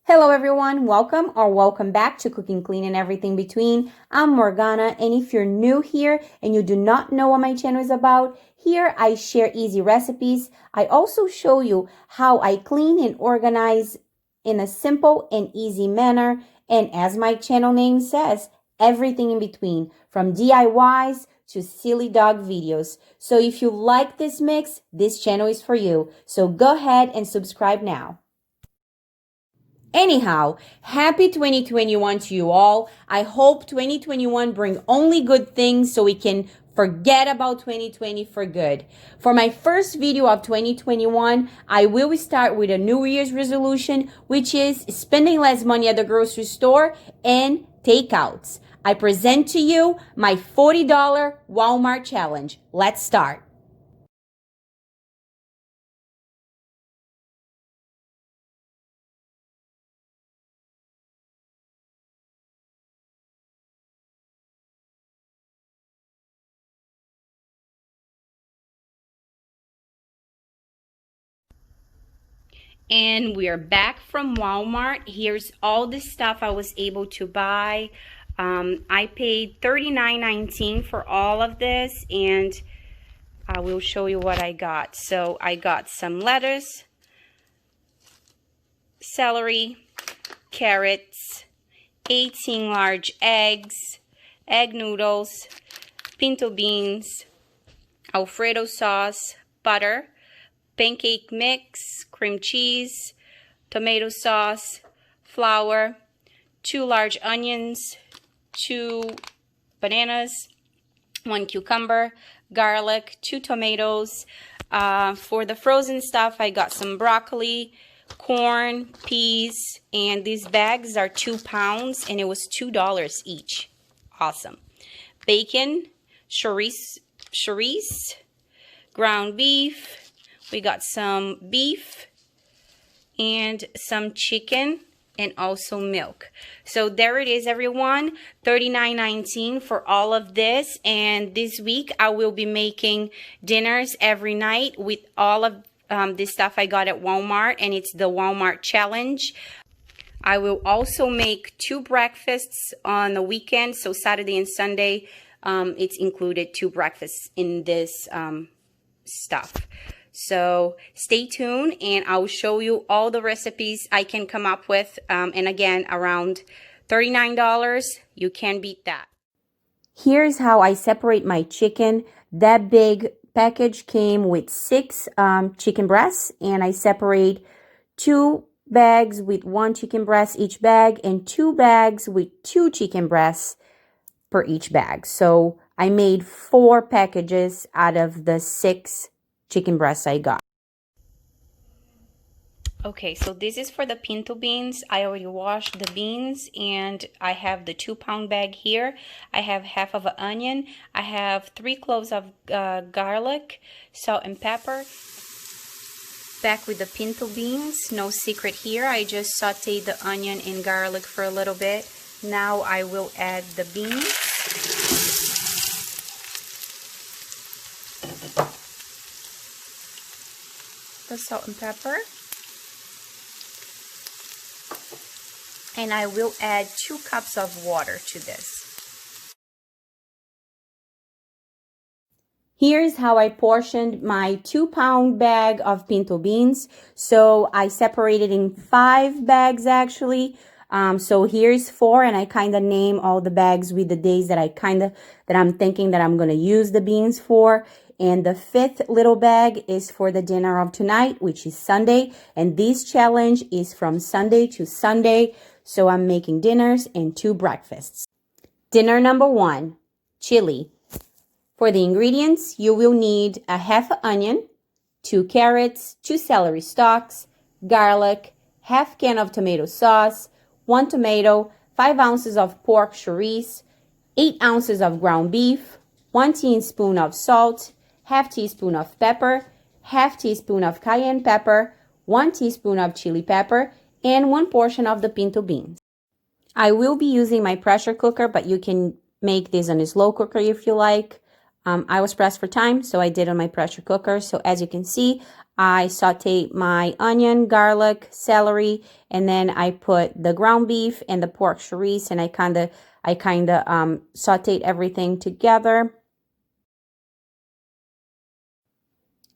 Hello everyone, welcome or welcome back to Cooking Clean and Everything Between. I'm Morgana, and if you're new here and you do not know what my channel is about, here I share easy recipes. I also show you how I clean and organize in a simple and easy manner, and as my channel name says, everything in between, from DIYs to silly dog videos. So if you like this mix, this channel is for you. So go ahead and subscribe now. Anyhow, happy 2021 to you all. I hope 2021 bring only good things so we can forget about 2020 for good. For my first video of 2021, I will start with a New Year's resolution, which is spending less money at the grocery store and takeouts. I present to you my $40 Walmart challenge. Let's start. And we are back from Walmart. Here's all the stuff I was able to buy. I paid $39.19 for all of this, and I will show you what I got. So I got some lettuce, celery, carrots, 18 large eggs, egg noodles, pinto beans, Alfredo sauce, butter, pancake mix, cream cheese, tomato sauce, flour, 2 large onions, 2 bananas, 1 cucumber, garlic, 2 tomatoes. For the frozen stuff, I got some broccoli, corn, peas, and these bags are 2 pounds, and it was $2 each. Awesome. Bacon, chorizo, ground beef. We got some beef and some chicken and also milk. So there it is, everyone. $39.19 for all of this. And this week I will be making dinners every night with all of this stuff I got at Walmart, and it's the Walmart challenge. I will also make 2 breakfasts on the weekend. So Saturday and Sunday, it's included 2 breakfasts in this stuff. So stay tuned, and I'll show you all the recipes I can come up with. And again, around $39, you can't beat that. Here's how I separate my chicken. That big package came with 6 chicken breasts, and I separate 2 bags with 1 chicken breast each bag, and 2 bags with 2 chicken breasts per each bag. So I made 4 packages out of the 6 chicken breasts I got. Okay, so this is for the pinto beans. I already washed the beans, and I have the 2-pound bag here. I have half of an onion. I have 3 cloves of garlic, salt and pepper. Back with the pinto beans. No secret here. I just sauteed the onion and garlic for a little bit. Now I will add the beans. The salt and pepper, and I will add 2 cups of water to this. Here's how I portioned my 2-pound bag of pinto beans. So I separated in 5 bags actually. So here's 4, and I kind of name all the bags with the days that I'm thinking that I'm gonna use the beans for. And the 5th little bag is for the dinner of tonight, which is Sunday. And this challenge is from Sunday to Sunday. So I'm making dinners and 2 breakfasts. Dinner number 1, chili. For the ingredients, you will need a half an onion, 2 carrots, 2 celery stalks, garlic, half can of tomato sauce, 1 tomato, 5 ounces of pork chorizo, 8 ounces of ground beef, 1 teaspoon of salt, half teaspoon of pepper, half teaspoon of cayenne pepper, 1 teaspoon of chili pepper, and 1 portion of the pinto beans. I will be using my pressure cooker, but you can make this on a slow cooker if you like. I was pressed for time, so I did on my pressure cooker. So as you can see, I sauteed my onion, garlic, celery, and then I put the ground beef and the pork chorizo, and I kind of sauteed everything together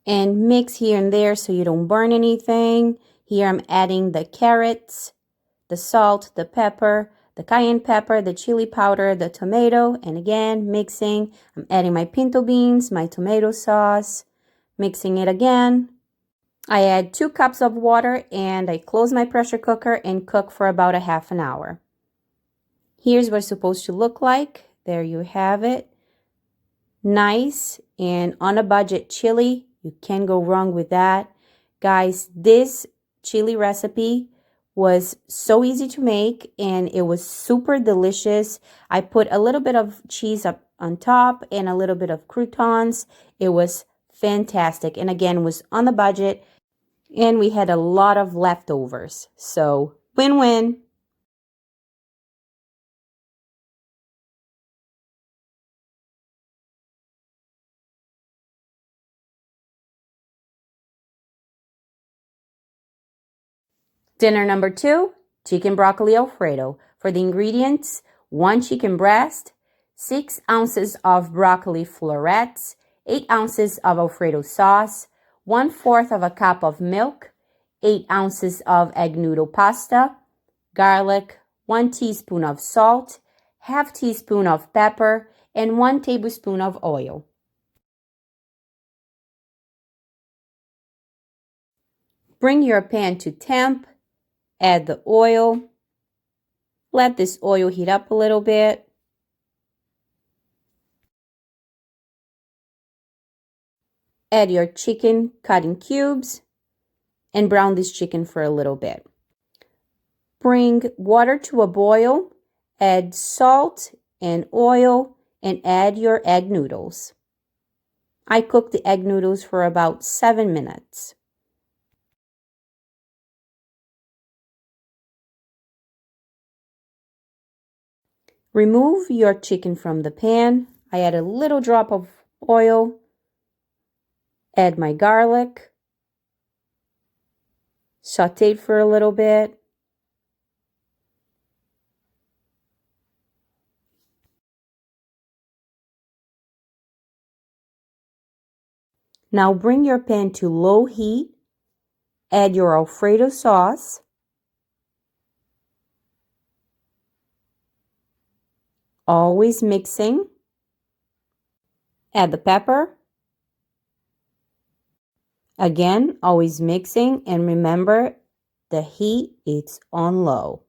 and mix here and there so you don't burn anything. Here I'm adding the carrots, the salt, the pepper, the cayenne pepper, the chili powder, the tomato, and again, mixing. I'm adding my pinto beans, my tomato sauce, mixing it again. I add 2 cups of water and I close my pressure cooker and cook for about a half an hour. Here's what it's supposed to look like. There you have it. Nice and on a budget chili. You can't go wrong with that. Guys, this chili recipe was so easy to make and it was super delicious. I put a little bit of cheese up on top and a little bit of croutons. It was fantastic and again was on the budget and we had a lot of leftovers. So win-win. Dinner number 2, chicken broccoli Alfredo. For the ingredients, 1 chicken breast, 6 ounces of broccoli florets, 8 ounces of Alfredo sauce, 1/4 of a cup of milk, 8 ounces of egg noodle pasta, garlic, 1 teaspoon of salt, half teaspoon of pepper, and 1 tablespoon of oil. Bring your pan to temp, add the oil, let this oil heat up a little bit. Add your chicken cut in cubes and brown this chicken for a little bit. Bring water to a boil, add salt and oil, and add your egg noodles. I cooked the egg noodles for about 7 minutes. Remove your chicken from the pan. I add a little drop of oil, add my garlic, saute for a little bit. Now bring your pan to low heat, add your Alfredo sauce, always mixing. Add the pepper. Again, always mixing, and remember the heat is on low.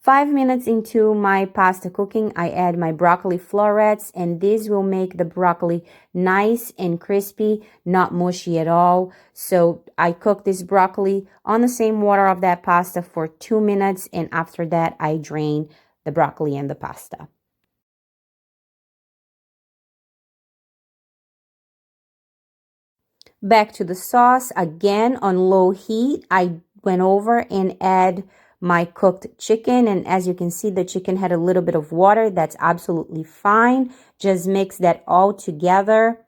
Five minutes into my pasta cooking, I add my broccoli florets, and this will make the broccoli nice and crispy, not mushy at all. So I cook this broccoli on the same water of that pasta for 2 minutes, and after that, I drain the broccoli and the pasta. Back to the sauce, again on low heat, I went over and add my cooked chicken, and as you can see, the chicken had a little bit of water. That's absolutely fine. Just mix that all together.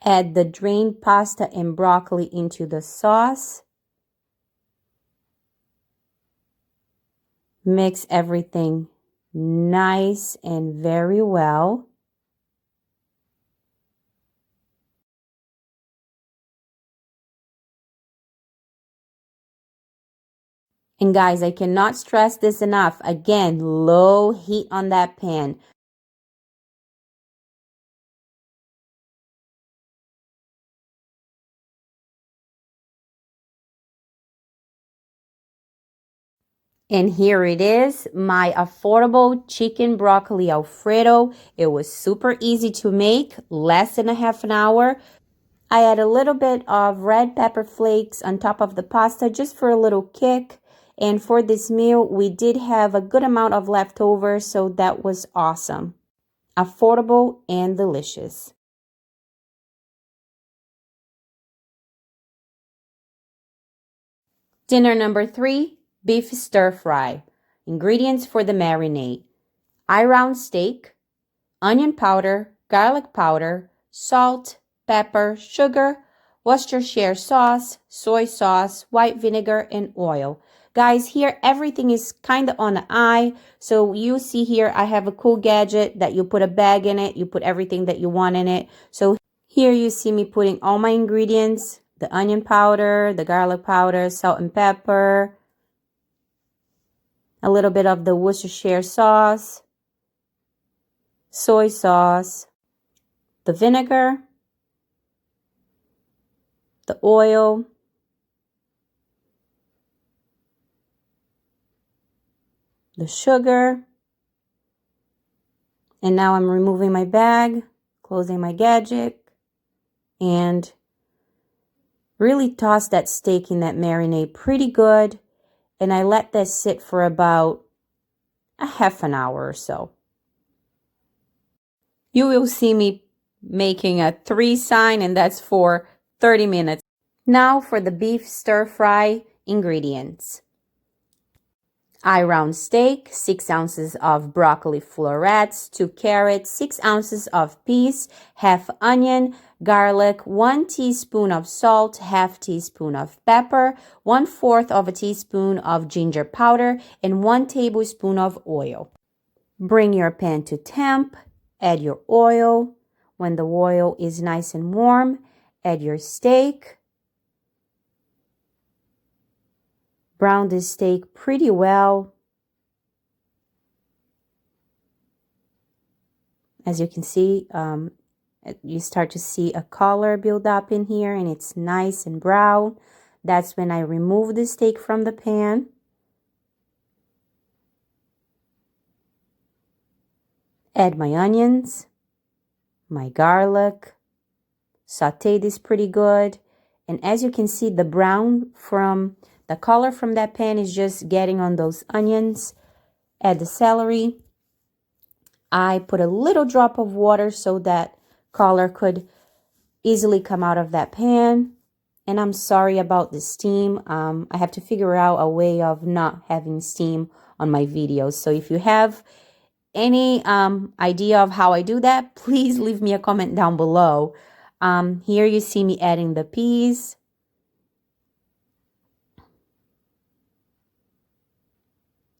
Add the drained pasta and broccoli into the sauce. Mix everything nice and very well. And guys, I cannot stress this enough. Again, low heat on that pan. And here it is, my affordable chicken broccoli Alfredo. It was super easy to make, less than a half an hour. I add a little bit of red pepper flakes on top of the pasta just for a little kick. And for this meal, we did have a good amount of leftovers, so that was awesome. Affordable and delicious. Dinner number 3, beef stir fry. Ingredients for the marinade: round steak, onion powder, garlic powder, salt, pepper, sugar, Worcestershire sauce, soy sauce, white vinegar, and oil. Guys, here everything is kind of on the eye. So you see here I have a cool gadget that you put a bag in it. You put everything that you want in it. So here you see me putting all my ingredients: the onion powder, the garlic powder, salt and pepper, a little bit of the Worcestershire sauce, soy sauce, the vinegar, the oil, the sugar. And now I'm removing my bag, closing my gadget, and really toss that steak in that marinade pretty good. And I let this sit for about a half an hour or so. You will see me making a 3 sign, and that's for 30 minutes. Now for the beef stir fry ingredients: round steak, 6 ounces of broccoli florets, 2 carrots, 6 ounces of peas, half onion, garlic, 1 teaspoon of salt, half teaspoon of pepper, 1/4 of a teaspoon of ginger powder, and 1 tablespoon of oil. Bring your pan to temp, add your oil. When the oil is nice and warm, add your steak. Brown this steak pretty well. As you can see, you start to see a color build up in here, and it's nice and brown. That's when I remove the steak from the pan. Add my onions, my garlic, saute this pretty good. And as you can see, the brown from the color from that pan is just getting on those onions. Add the celery. I put a little drop of water so that color could easily come out of that pan. And I'm sorry about the steam. I have to figure out a way of not having steam on my videos. So if you have any idea of how I do that, please leave me a comment down below. Here you see me adding the peas.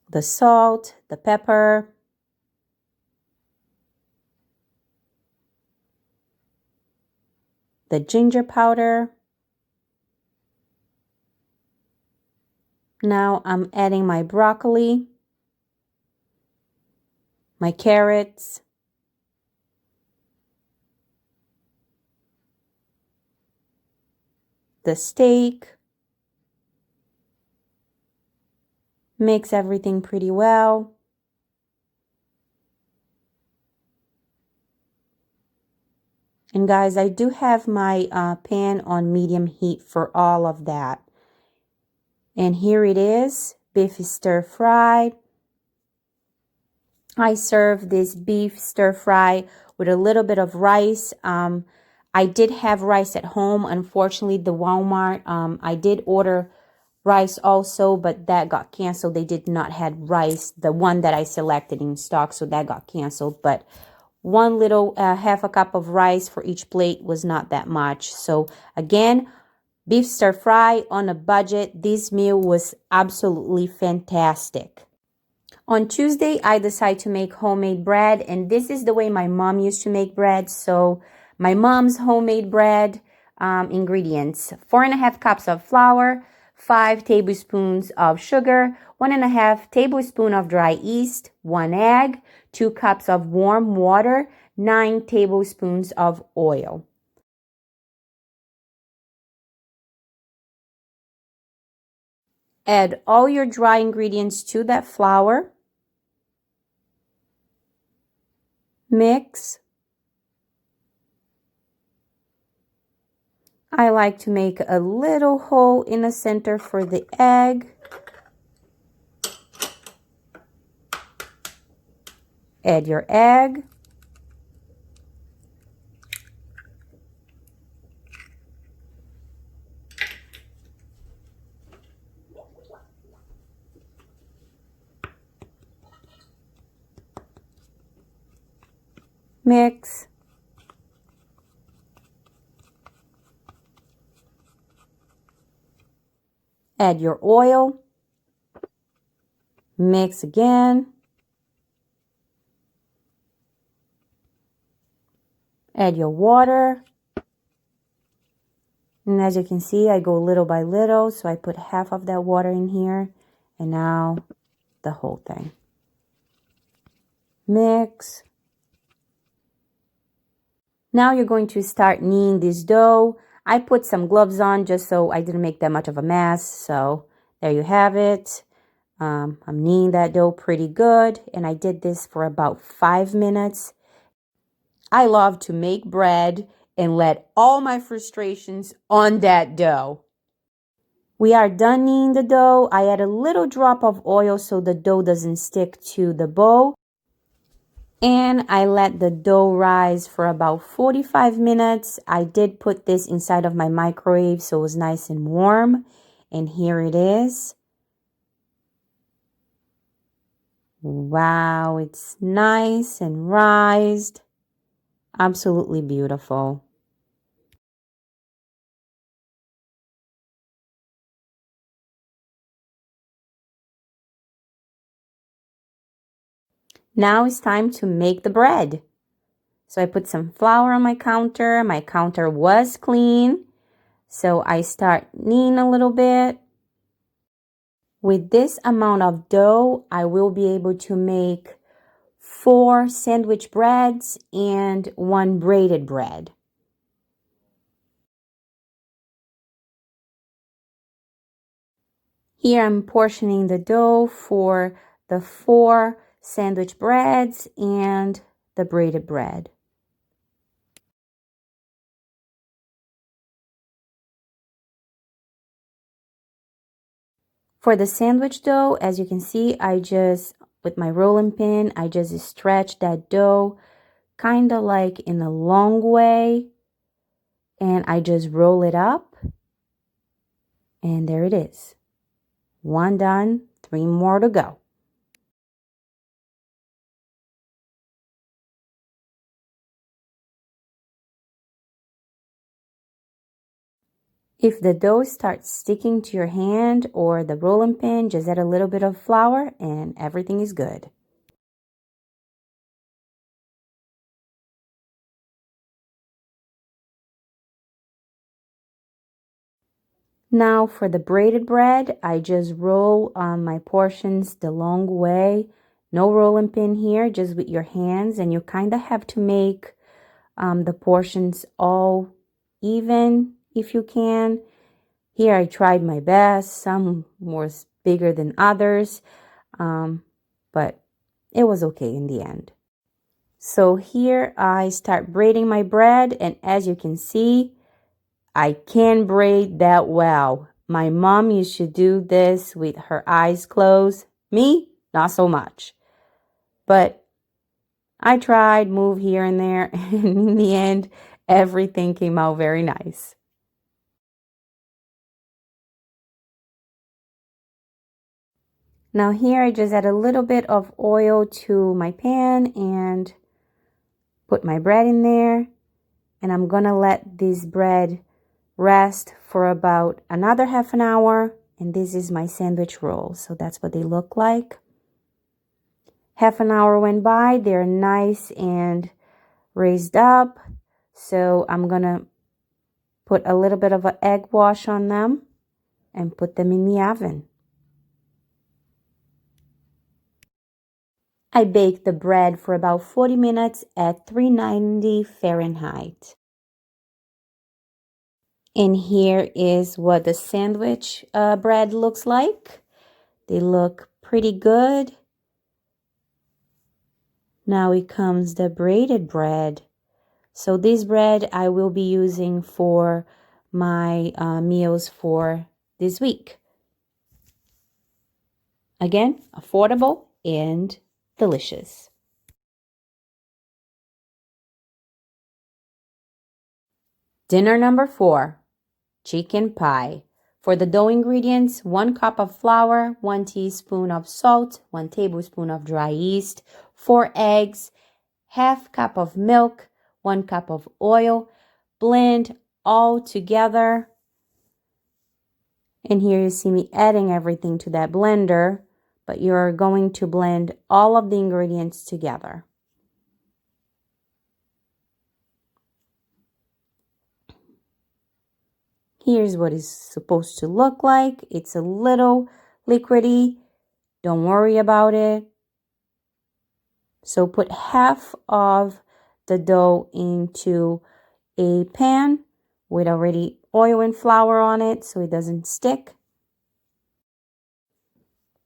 The salt, the pepper, the ginger powder. Now I'm adding my broccoli, my carrots, the steak. Mix everything pretty well. And guys, I do have my pan on medium heat for all of that. And here it is, beef stir fry. I serve this beef stir fry with a little bit of rice. I did have rice at home. Unfortunately, the Walmart, I did order rice also, but that got canceled. They did not have rice, the one that I selected in stock, so that got canceled. But one little half a cup of rice for each plate was not that much. So again, beef stir fry on a budget. This meal was absolutely fantastic. On Tuesday, I decided to make homemade bread, and this is the way my mom used to make bread. So my mom's homemade bread ingredients: 4.5 cups of flour, 5 tablespoons of sugar, 1.5 tablespoons of dry yeast, 1 egg, 2 cups of warm water, 9 tablespoons of oil. Add all your dry ingredients to that flour. Mix. I like to make a little hole in the center for the egg. Add your egg. Mix. Add your oil. Mix again. Add your water. And as you can see, I go little by little. So I put half of that water in here. And now the whole thing. Mix. Now you're going to start kneading this dough. I put some gloves on just so I didn't make that much of a mess. So there you have it. I'm kneading that dough pretty good. And I did this for about 5 minutes. I love to make bread and let all my frustrations on that dough. We are done kneading the dough. I add a little drop of oil so the dough doesn't stick to the bowl. And I let the dough rise for about 45 minutes. I did put this inside of my microwave so it was nice and warm. And here it is. Wow, it's nice and rised. Absolutely beautiful. Now it's time to make the bread. So I put some flour on my counter. My counter was clean. So I start kneading a little bit. With this amount of dough, I will be able to make 4 sandwich breads and 1 braided bread. Here I'm portioning the dough for the 4 sandwich breads and the braided bread. For the sandwich dough, as you can see, with my rolling pin, I just stretch that dough kind of like in a long way. And I just roll it up. And there it is. 1 done, 3 more to go. If the dough starts sticking to your hand or the rolling pin, just add a little bit of flour and everything is good. Now for the braided bread, I just roll my portions the long way. No rolling pin here, just with your hands, and you kind of have to make the portions all even if you can. Here I tried my best. Some was bigger than others, but it was okay in the end. So here I start braiding my bread, and as you can see, I can braid that well. My mom used to do this with her eyes closed. Me, not so much. But I tried, move here and there, and in the end, everything came out very nice. Now here I just add a little bit of oil to my pan and put my bread in there. And I'm gonna let this bread rest for about another half an hour. And this is my sandwich roll. So that's what they look like. Half an hour went by. They're nice and raised up. So I'm gonna put a little bit of an egg wash on them and put them in the oven. I baked the bread for about 40 minutes at 390 Fahrenheit. And here is what the sandwich bread looks like. They look pretty good. Now it comes the braided bread. So this bread I will be using for my meals for this week. Again, affordable and delicious. Dinner number 4, chicken pie. For the dough ingredients, 1 cup of flour, 1 teaspoon of salt, 1 tablespoon of dry yeast, 4 eggs, half cup of milk, 1 cup of oil. Blend all together. And here you see me adding everything to that blender, but you're going to blend all of the ingredients together. Here's what it's supposed to look like. It's a little liquidy. Don't worry about it. So put half of the dough into a pan with already oil and flour on it so it doesn't stick.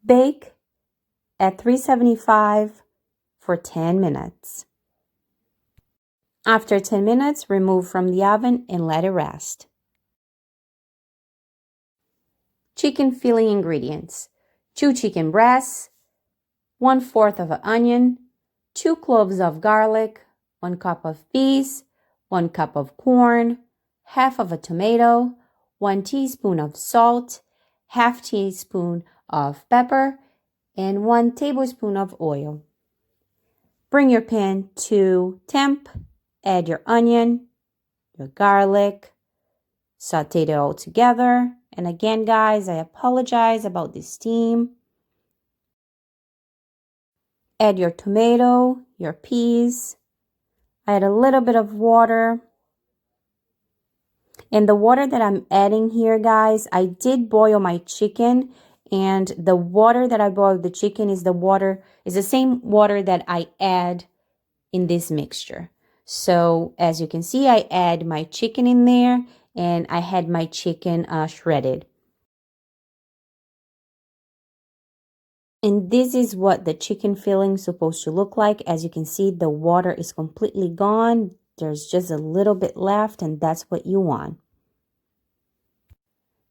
Bake at 375 for 10 minutes. After 10 minutes, remove from the oven and let it rest. Chicken filling ingredients: 2 chicken breasts, 1/4 of an onion, 2 cloves of garlic, 1 cup of peas, 1 cup of corn, half of a tomato, 1 teaspoon of salt, half teaspoon of pepper, and 1 tablespoon of oil. Bring your pan to temp, add your onion, your garlic, saute it all together. And again, guys, I apologize about this steam. Add your tomato, your peas. Add a little bit of water. And the water that I'm adding here, guys, I did boil my chicken, and the water that I boiled the chicken is the same water that I add in this mixture. So as you can see, I add my chicken in there, and I had my chicken shredded. And this is what the chicken filling is supposed to look like. As you can see, the water is completely gone. There's just a little bit left, and that's what you want.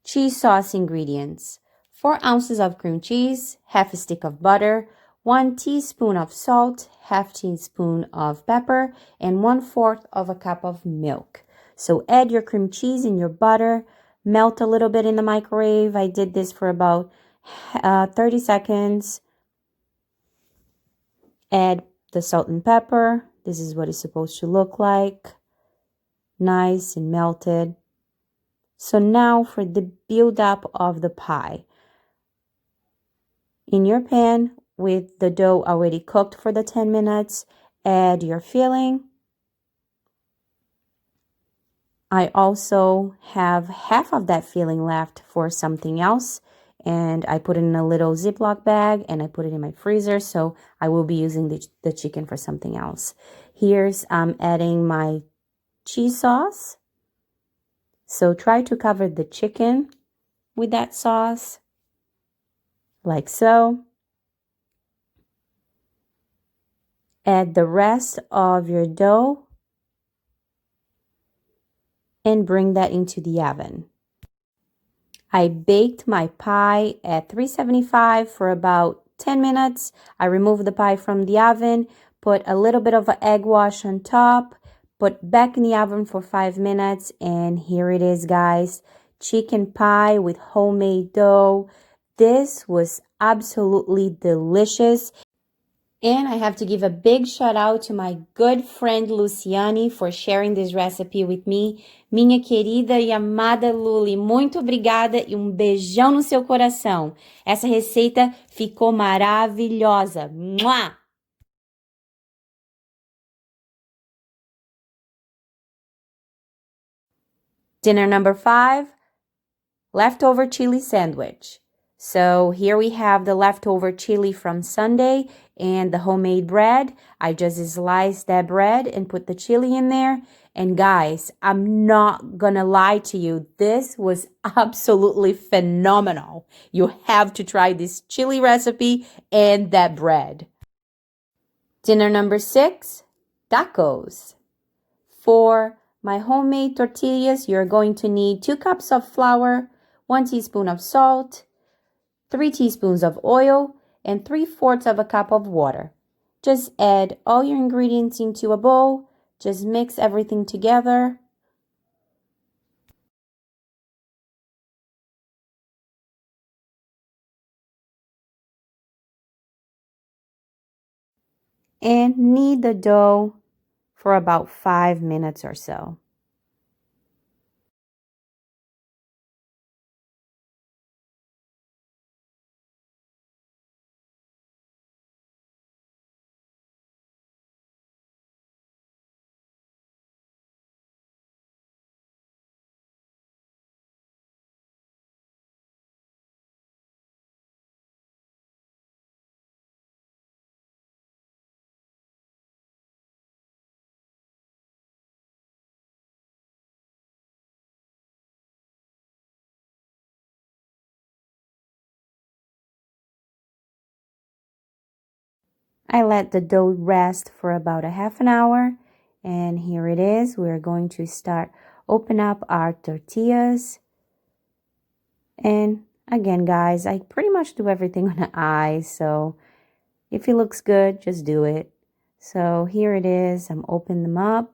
Cheese sauce ingredients: 4 ounces of cream cheese, half a stick of butter, 1 teaspoon of salt, half teaspoon of pepper, and 1/4 of a cup of milk. So add your cream cheese and your butter, melt a little bit in the microwave. I did this for about 30 seconds. Add the salt and pepper. This is what it's supposed to look like. Nice and melted. So now for the build-up of the pie. In your pan with the dough already cooked for the 10 minutes, add your filling. I also have half of that filling left for something else, and I put it in a little Ziploc bag and I put it in my freezer, so I will be using the chicken for something else. Here's adding my cheese sauce. So try to cover the chicken with that sauce, like so. Add the rest of your dough and bring that into the oven. I baked my pie at 375 for about 10 minutes. I removed the pie from the oven, put a little bit of an egg wash on top, put back in the oven for 5 minutes, and here it is, guys. Chicken pie with homemade dough. This was absolutely delicious. And I have to give a big shout out to my good friend Luciane for sharing this recipe with me. Minha querida e amada Luli, muito obrigada e beijão no seu coração. Essa receita ficou maravilhosa. Mua! Dinner number 5, leftover chili sandwich. So here we have the leftover chili from Sunday and the homemade bread. I just sliced that bread and put the chili in there. And guys, I'm not gonna lie to you, this was absolutely phenomenal. You have to try this chili recipe and that bread. Dinner number 6, tacos. For my homemade tortillas, you're going to need 2 cups of flour, 1 teaspoon of salt, 3 teaspoons of oil, and 3/4 of a cup of water. Just add all your ingredients into a bowl. Just mix everything together. And knead the dough for about 5 minutes or so. I let the dough rest for about a half an hour, and here it is. We're going to start open up our tortillas. And again, guys, I pretty much do everything on the eye, so if it looks good, just do it. So here it is. I'm opening them up.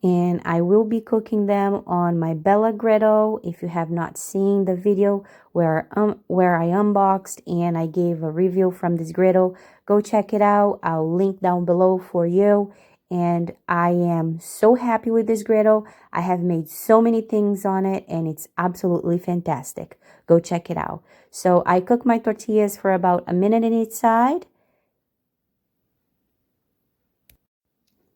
And I will be cooking them on my Bella griddle. If you have not seen the video where I unboxed and I gave a review from this griddle, go check it out. I'll link down below for you. And I am so happy with this griddle. I have made so many things on it and it's absolutely fantastic. Go check it out. So I cook my tortillas for about a minute on each side.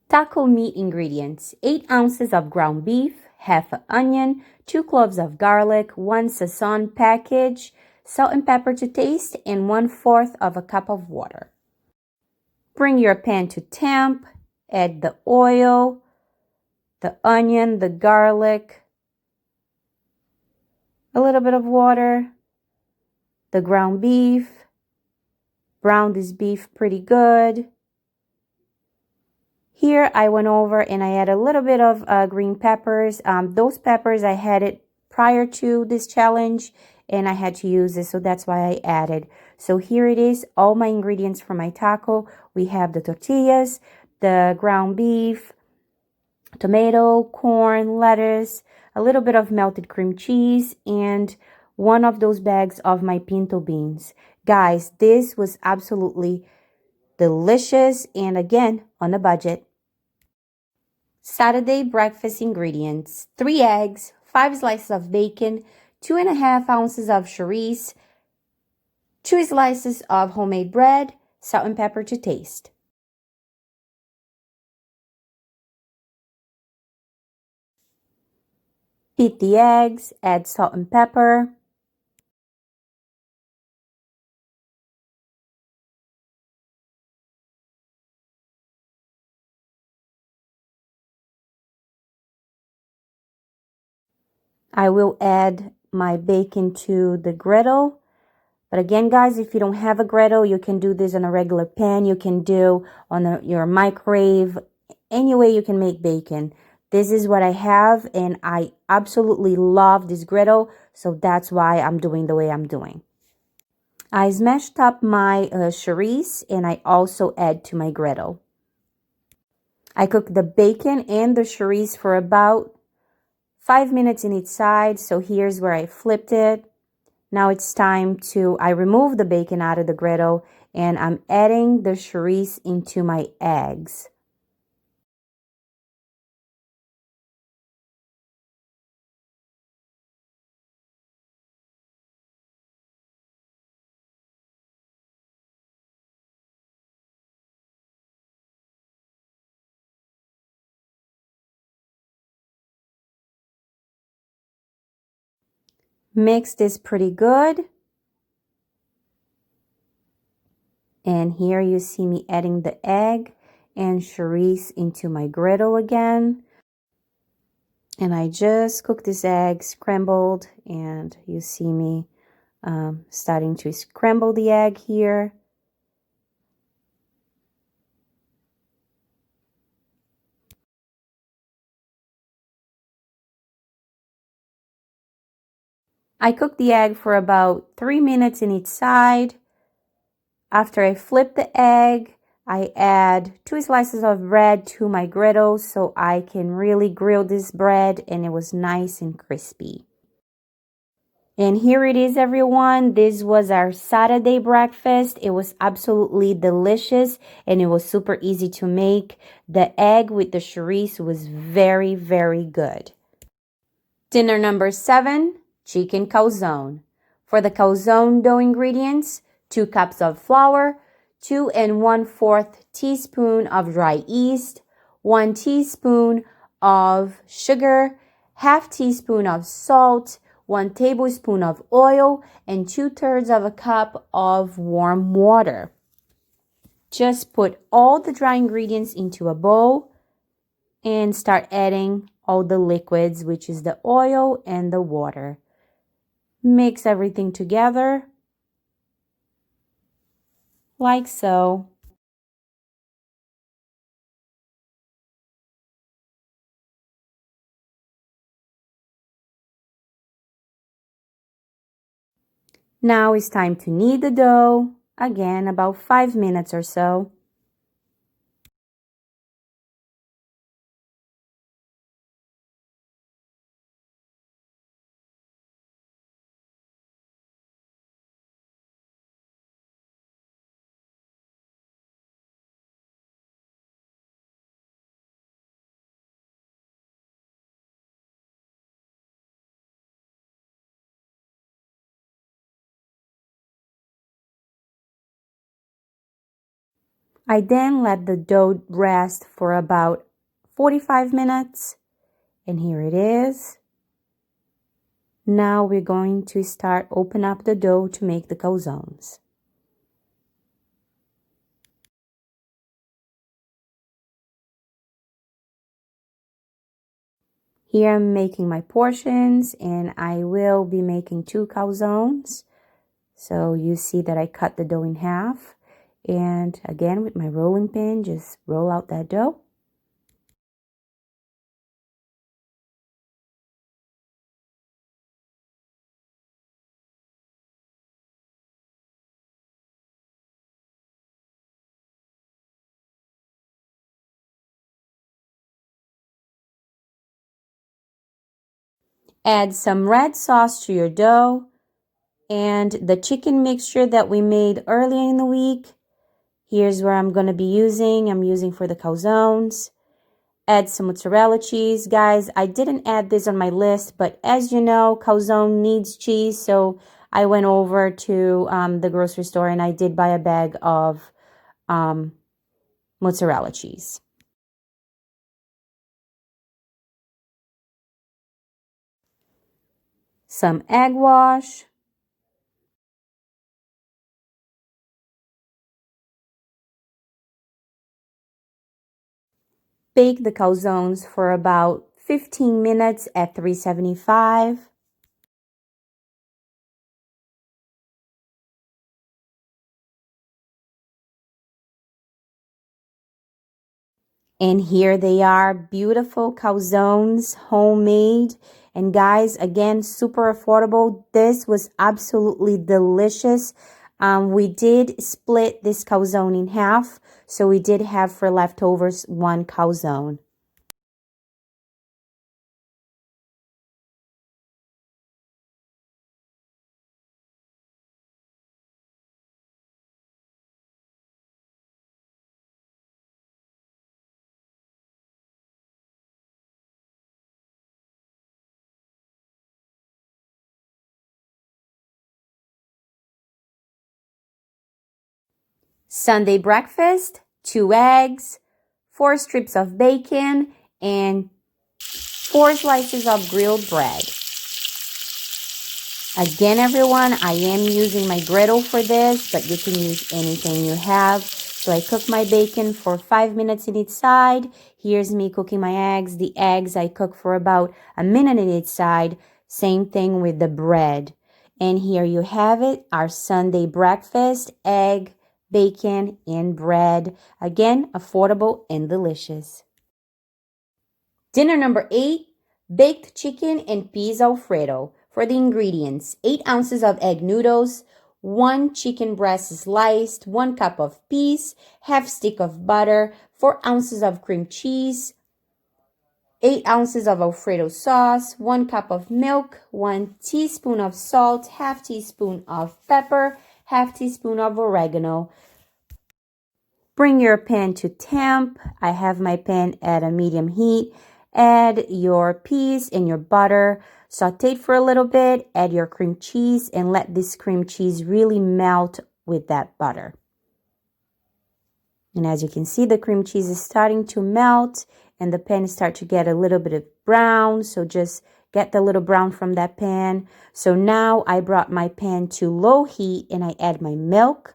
Taco meat ingredients: 8 ounces of ground beef, half an onion, 2 cloves of garlic, 1 Sazon package, salt and pepper to taste, and 1/4 of a cup of water. Bring your pan to temp, add the oil, the onion, the garlic, a little bit of water, the ground beef. Brown this beef pretty good. Here I went over and I add a little bit of green peppers. Those peppers I had it prior to this challenge and I had to use it, so that's why I added. So here it is, all my ingredients for my taco. We have the tortillas, the ground beef, tomato, corn, lettuce, a little bit of melted cream cheese, and one of those bags of my pinto beans. Guys, this was absolutely delicious and again, on a budget. Saturday breakfast ingredients: 3 eggs, 5 slices of bacon, 2.5 ounces of chorizo, 2 slices of homemade bread, salt and pepper to taste. Beat the eggs, add salt and pepper. I will add my bacon to the griddle. But again, guys, if you don't have a griddle, you can do this on a regular pan. You can do on your microwave. Any way you can make bacon. This is what I have, and I absolutely love this griddle, so that's why I'm doing the way I'm doing. I smashed up my chorizo, and I also add to my griddle. I cook the bacon and the chorizo for about 5 minutes in each side, so here's where I flipped it. Now it's time I remove the bacon out of the griddle and I'm adding the chorizo into my eggs. Mix this pretty good. And here you see me adding the egg and chorizo into my griddle again. And I just cooked this egg scrambled, and you see me starting to scramble the egg here. I cooked the egg for about 3 minutes in each side. After I flip the egg, I add 2 slices of bread to my griddle so I can really grill this bread and it was nice and crispy. And here it is, everyone. This was our Saturday breakfast. It was absolutely delicious and it was super easy to make. The egg with the chorizo was very, very good. Dinner number 7, chicken calzone. For the calzone dough ingredients, 2 cups of flour, 2 1/4 teaspoon of dry yeast, 1 teaspoon of sugar, half teaspoon of salt, 1 tablespoon of oil, and 2/3 of a cup of warm water. Just put all the dry ingredients into a bowl and start adding all the liquids, which is the oil and the water. Mix everything together like so. Now it's time to knead the dough, again about 5 minutes or so. I then let the dough rest for about 45 minutes, and here it is. Now we're going to start open up the dough to make the calzones. Here I'm making my portions, and I will be making 2 calzones. So you see that I cut the dough in half. And again, with my rolling pin, just roll out that dough. Add some red sauce to your dough and the chicken mixture that we made earlier in the week. Here's where I'm going to be using. I'm using for the calzones. Add some mozzarella cheese. Guys, I didn't add this on my list, but as you know, calzone needs cheese. So I went over to the grocery store and I did buy a bag of mozzarella cheese. Some egg wash. Bake the calzones for about 15 minutes at 375. And here they are, beautiful calzones, homemade. And guys, again, super affordable. This was absolutely delicious. We did split this calzone in half. So we did have for leftovers 1 calzone. Sunday breakfast, 2 eggs, 4 strips of bacon, and 4 slices of grilled bread. Again, everyone, I am using my griddle for this, but you can use anything you have. So I cook my bacon for 5 minutes in each side. Here's me cooking my eggs. The eggs I cook for about a minute in each side. Same thing with the bread. And here you have it, our Sunday breakfast, egg, bacon, and bread. Again, affordable and delicious. Dinner number 8, baked chicken and peas Alfredo. For the ingredients, 8 ounces of egg noodles, 1 chicken breast sliced, 1 cup of peas, half stick of butter, 4 ounces of cream cheese, 8 ounces of Alfredo sauce, 1 cup of milk, 1 teaspoon of salt, half teaspoon of pepper, half teaspoon of oregano. Bring your pan to temp. I have my pan at a medium heat. Add your peas and your butter. Saute it for a little bit. Add your cream cheese and let this cream cheese really melt with that butter. And as you can see, the cream cheese is starting to melt and the pan start to get a little bit of brown. So just get the little brown from that pan. So now I brought my pan to low heat and I add my milk.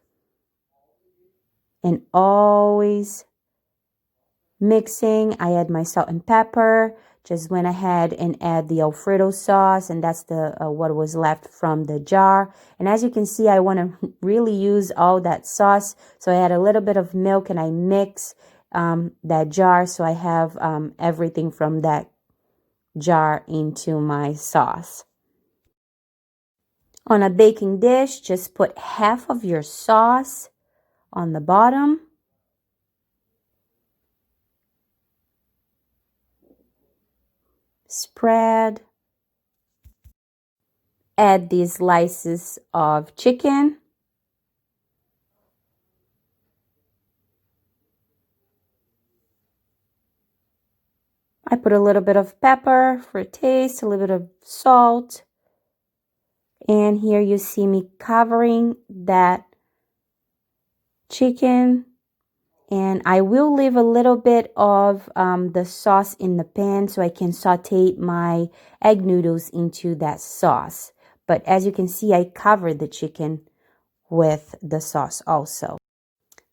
And always mixing. I add my salt and pepper. Just went ahead and add the Alfredo sauce, and that's the what was left from the jar. And as you can see, I want to really use all that sauce, so I add a little bit of milk and I mix that jar, so I have everything from that jar into my sauce. On a baking dish, just put half of your sauce on the bottom. Spread. Add these slices of chicken. I put a little bit of pepper for taste, a little bit of salt. And here you see me covering that chicken. And I will leave a little bit of the sauce in the pan so I can saute my egg noodles into that sauce. But as you can see, I covered the chicken with the sauce also.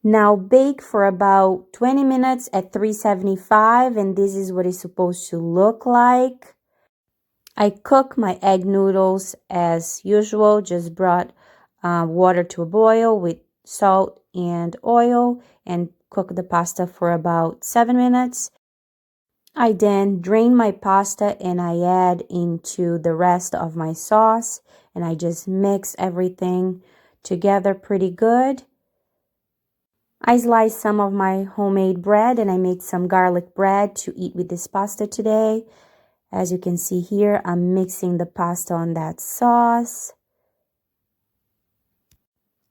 Now bake for about 20 minutes at 375, and this is what it's supposed to look like. I cook my egg noodles as usual, just brought water to a boil with salt and oil and cook the pasta for about 7 minutes. I then drain my pasta and I add into the rest of my sauce and I just mix everything together pretty good. I sliced some of my homemade bread and I made some garlic bread to eat with this pasta today. As you can see here, I'm mixing the pasta on that sauce.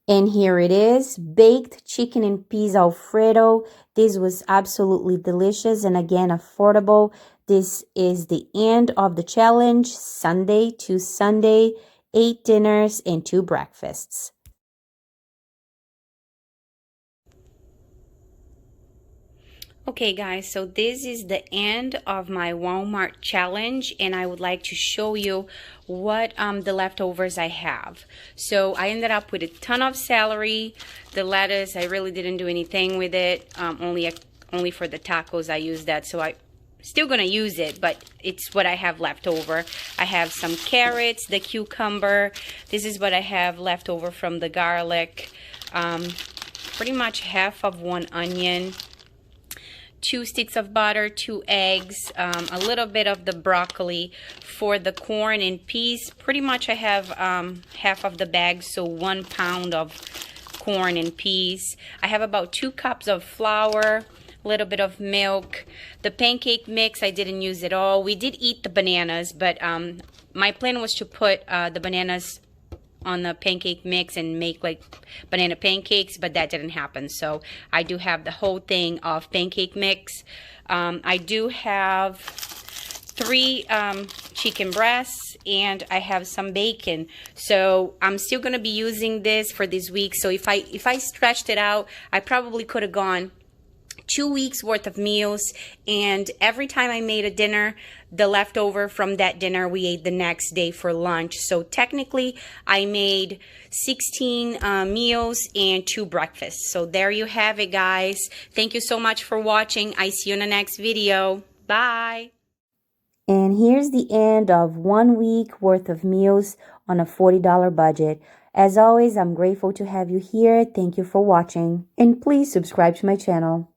And here it is, baked chicken and peas Alfredo. This was absolutely delicious and again affordable. This is the end of the challenge, Sunday to Sunday, 8 dinners and 2 breakfasts. Okay guys, so this is the end of my Walmart challenge and I would like to show you what the leftovers I have. So I ended up with a ton of celery. The lettuce, I really didn't do anything with it. Only for the tacos I used that, so I still gonna use it, but it's what I have left over. I have some carrots, the cucumber. This is what I have left over from the garlic. Pretty much half of 1 onion. 2 sticks of butter, 2 eggs, a little bit of the broccoli. For the corn and peas, pretty much I have half of the bag, so 1 pound of corn and peas. I have about 2 cups of flour, a little bit of milk. The pancake mix, I didn't use it all. We did eat the bananas, but my plan was to put the bananas on the pancake mix and make like banana pancakes, but that didn't happen. So I do have the whole thing of pancake mix. I do have 3 chicken breasts and I have some bacon. So I'm still gonna be using this for this week. So if I stretched it out, I probably could have gone 2 weeks worth of meals, and every time I made a dinner, the leftover from that dinner we ate the next day for lunch. So technically I made 16 meals and 2 breakfasts. So there you have it, guys. Thank you so much for watching. I see you in the next video. Bye. And here's the end of 1 week worth of meals on a $40 budget. As always, I'm grateful to have you here. Thank you for watching, and please subscribe to my channel.